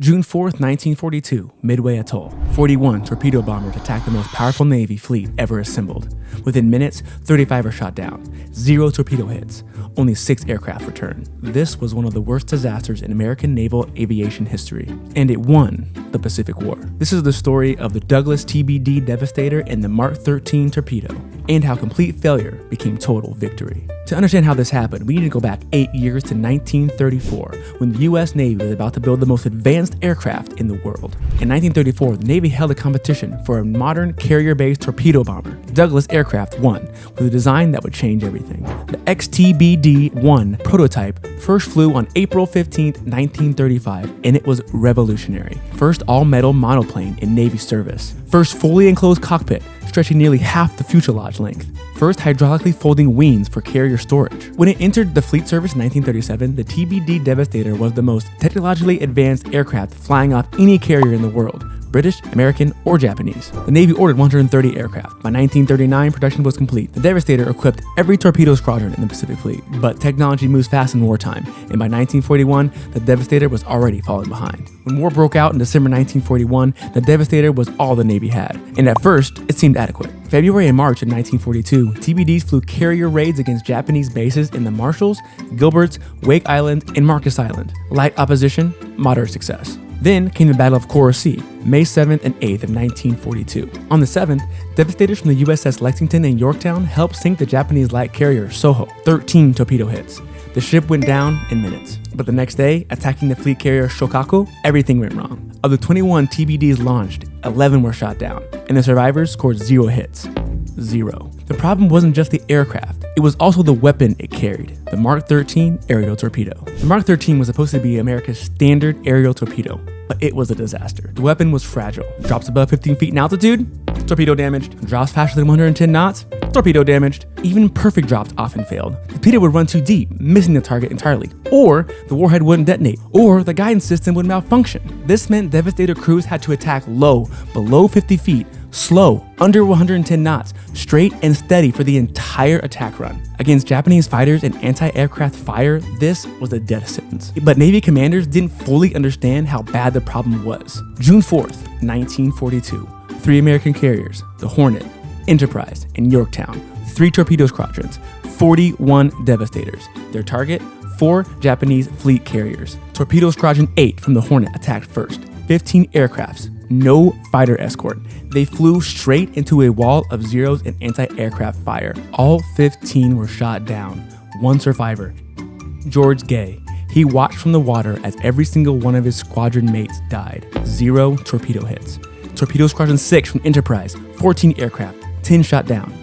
June 4th, 1942, Midway Atoll. 41 torpedo bombers attacked the most powerful Navy fleet ever assembled. Within minutes, 35 are shot down. 0 torpedo hits. Only 6 aircraft returned. This was one of the worst disasters in American naval aviation history, and it won the Pacific War. This is the story of the Douglas TBD Devastator and the Mark 13 torpedo, and how complete failure became total victory. To understand how this happened, we need to go back 8 years to 1934, when the US Navy was about to build the most advanced aircraft in the world. In 1934, the Navy held a competition for a modern carrier-based torpedo bomber. Douglas Aircraft won, with a design that would change everything. The XTBD-1 prototype first flew on April 15, 1935, and it was revolutionary. First all-metal monoplane in Navy service. First fully enclosed cockpit, stretching nearly half the fuselage length. First hydraulically folding wings for carrier storage. When it entered the fleet service in 1937, the TBD Devastator was the most technologically advanced aircraft flying off any carrier in the world, British, American, or Japanese. The Navy ordered 130 aircraft. By 1939, production was complete. The Devastator equipped every torpedo squadron in the Pacific Fleet, but technology moves fast in wartime, and by 1941, the Devastator was already falling behind. When war broke out in December 1941, the Devastator was all the Navy had, and at first, it seemed adequate. February and March of 1942, TBDs flew carrier raids against Japanese bases in the Marshalls, Gilberts, Wake Island, and Marcus Island. Light opposition, moderate success. Then came the Battle of Coral Sea, May 7th and 8th of 1942. On the 7th, Devastators from the USS Lexington and Yorktown helped sink the Japanese light carrier Soho, 13 torpedo hits. The ship went down in minutes. But the next day, attacking the fleet carrier Shokaku, everything went wrong. Of the 21 TBDs launched, 11 were shot down, and the survivors scored 0 hits. 0. The problem wasn't just the aircraft, it was also the weapon it carried, the Mark 13 aerial torpedo. The Mark 13 was supposed to be America's standard aerial torpedo, but it was a disaster. The weapon was fragile. Drops above 15 feet in altitude, torpedo damaged. Drops faster than 110 knots, torpedo damaged. Even perfect drops often failed. The torpedo would run too deep, missing the target entirely. Or the warhead wouldn't detonate. Or the guidance system would malfunction. This meant Devastator crews had to attack low, below 50 feet, slow, under 110 knots, straight and steady for the entire attack run. Against Japanese fighters and anti-aircraft fire, this was a death sentence. But Navy commanders didn't fully understand how bad the problem was. June 4th, 1942. 3 American carriers, the Hornet, Enterprise, and Yorktown. 3 torpedo squadrons, 41 Devastators. Their target, 4 Japanese fleet carriers. Torpedo Squadron 8 from the Hornet attacked first. 15 aircrafts, no fighter escort. They flew straight into a wall of Zeros and anti-aircraft fire. All 15 were shot down. 1 survivor, George Gay. He watched from the water as every single one of his squadron mates died. 0 torpedo hits. Torpedo Squadron 6 from Enterprise, 14 aircraft, 10 shot down.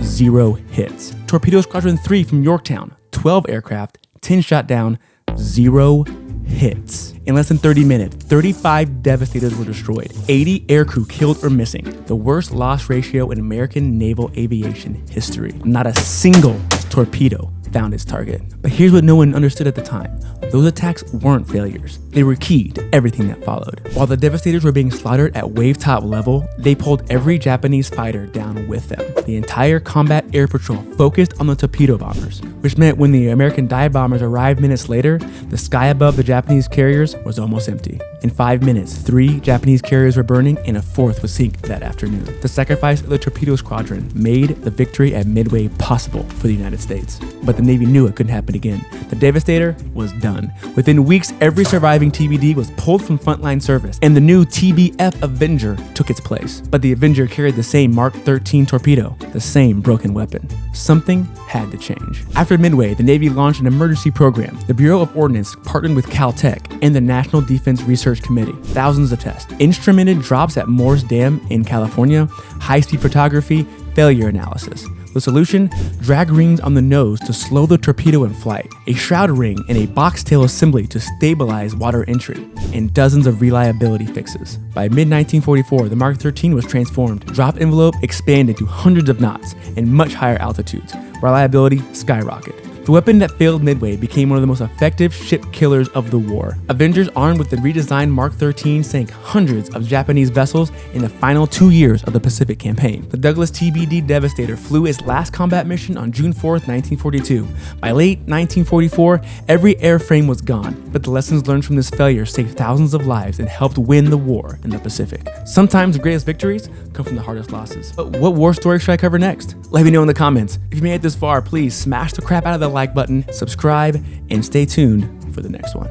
0 hits. Torpedo Squadron 3 from Yorktown, 12 aircraft, 10 shot down. 0 hits. In less than 30 minutes, 35 Devastators were destroyed, 80 aircrew killed or missing, the worst loss ratio in American naval aviation history. Not a single torpedo found its target. But here's what no one understood at the time. Those attacks weren't failures. They were key to everything that followed. While the Devastators were being slaughtered at wave-top level, they pulled every Japanese fighter down with them. The entire combat air patrol focused on the torpedo bombers, which meant when the American dive bombers arrived minutes later, the sky above the Japanese carriers was almost empty. In 5 minutes, 3 Japanese carriers were burning and a 4th was sink that afternoon. The sacrifice of the torpedo squadron made the victory at Midway possible for the United States. But the Navy knew it couldn't happen again. The Devastator was done. Within weeks, every surviving TBD was pulled from frontline service, and the new TBF Avenger took its place. But the Avenger carried the same Mark 13 torpedo, the same broken weapon. Something had to change. After Midway, the Navy launched an emergency program. The Bureau of Ordnance partnered with Caltech and the National Defense Research Committee. Thousands of tests, instrumented drops at Morse Dam in California, high-speed photography, failure analysis. The solution? Drag rings on the nose to slow the torpedo in flight, a shroud ring and a box tail assembly to stabilize water entry, and dozens of reliability fixes. By mid-1944, the Mark 13 was transformed. Drop envelope expanded to hundreds of knots and much higher altitudes. Reliability skyrocketed. The weapon that failed Midway became one of the most effective ship killers of the war. Avengers armed with the redesigned Mark 13 sank hundreds of Japanese vessels in the final 2 years of the Pacific Campaign. The Douglas TBD Devastator flew its last combat mission on June 4th, 1942. By late 1944, every airframe was gone, but the lessons learned from this failure saved thousands of lives and helped win the war in the Pacific. Sometimes the greatest victories come from the hardest losses. But what war story should I cover next? Let me know in the comments. If you made it this far, please smash the crap out of the like button, subscribe, and stay tuned for the next one.